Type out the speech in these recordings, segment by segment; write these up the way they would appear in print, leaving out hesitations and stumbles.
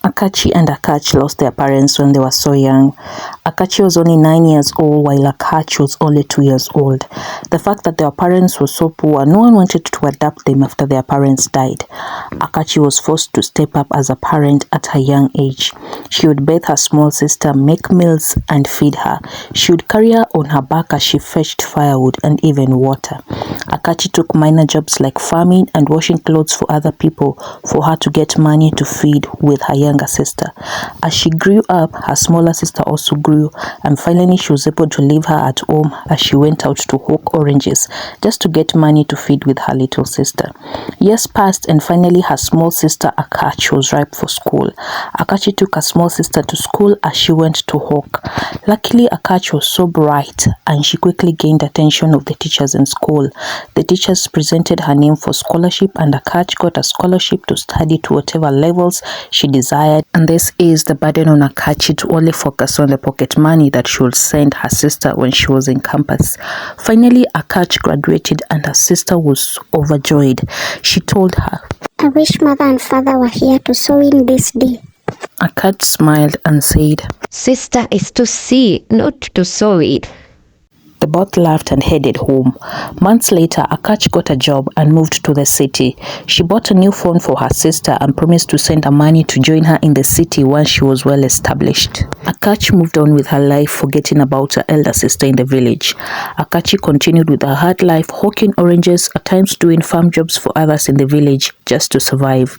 Akachi and Akachi lost their parents when they were so young. Akachi was only 9 years old while Akachi was only 2 years old. The fact that their parents were so poor, no one wanted to adopt them after their parents died. Akachi was forced to step up as a parent at a young age. She would bathe her small sister, make meals and feed her. She would carry her on her back as she fetched firewood and even water. Akachi took minor jobs like farming and washing clothes for other people for her to get money to feed with her younger sister. As she grew up, her smaller sister also grew, and finally she was able to leave her at home as she went out to hawk oranges just to get money to feed with her little sister. Years passed and finally her small sister Akachi was ripe for school. Akachi took her small sister to school as she went to hawk. Luckily, Akachi was so bright and she quickly gained attention of the teachers in school. The teachers presented her name for scholarship and Akachi got a scholarship to study to whatever levels she desired, and this eased the burden on Akachi to only focus on the pocket money that she would send her sister when she was in campus. Finally, Akachi graduated and her sister was overjoyed. She told her, "I wish mother and father were here to sew in this day." Akachi smiled and said, "Sister is to see, not to sew it." The both laughed and headed home. Months later, Akachi got a job and moved to the city. She bought a new phone for her sister and promised to send her money to join her in the city once she was well established. Akachi moved on with her life, forgetting about her elder sister in the village. Akachi continued with her hard life, hawking oranges, at times doing farm jobs for others in the village just to survive.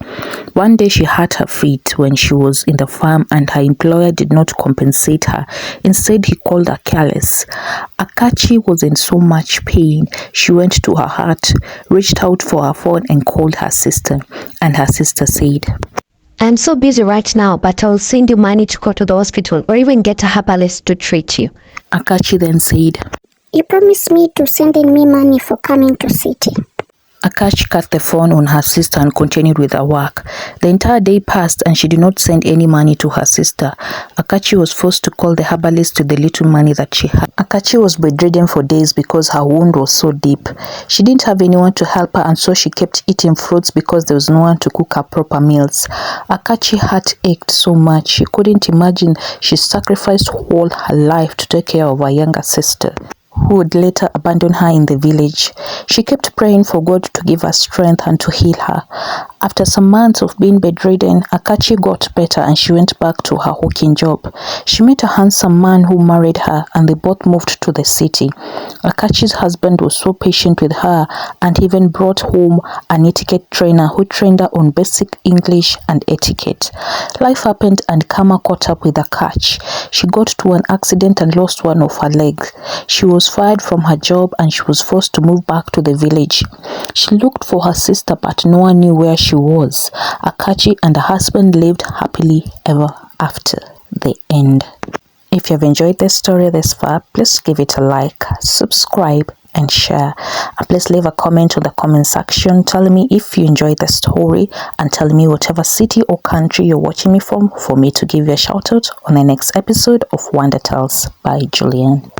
One day she hurt her feet when she was in the farm and her employer did not compensate her. Instead, he called her careless. Akachi was in so much pain. She went to her heart, reached out for her phone and called her sister. And her sister said, "I'm so busy right now, but I'll send you money to go to the hospital or even get a herbalist to treat you." Akachi then said, "You promised me to send in me money for coming to city." Akachi cut the phone on her sister and continued with her work. The entire day passed and she did not send any money to her sister. Akachi was forced to call the herbalist with the little money that she had. Akachi was bedridden for days because her wound was so deep. She didn't have anyone to help her and so she kept eating fruits because there was no one to cook her proper meals. Akachi's heart ached so much she couldn't imagine she sacrificed all her life to take care of her younger sister, who would later abandon her in the village. She kept praying for God to give her strength and to heal her. After some months of being bedridden, Akachi got better and she went back to her hawking job. She met a handsome man who married her and they both moved to the city. Akachi's husband was so patient with her and even brought home an etiquette trainer who trained her on basic English and etiquette. Life happened and karma caught up with Akachi. She got to an accident and lost one of her legs. She was fired from her job and she was forced to move back to the village. She looked for her sister but no one knew where she was. Akachi and her husband lived happily ever after. The end. If you have enjoyed this story this far, please give it a like, subscribe and share. And please leave a comment on the comment section telling me if you enjoyed the story and telling me whatever city or country you're watching me from for me to give you a shout out on the next episode of Wonder Tales by Julian.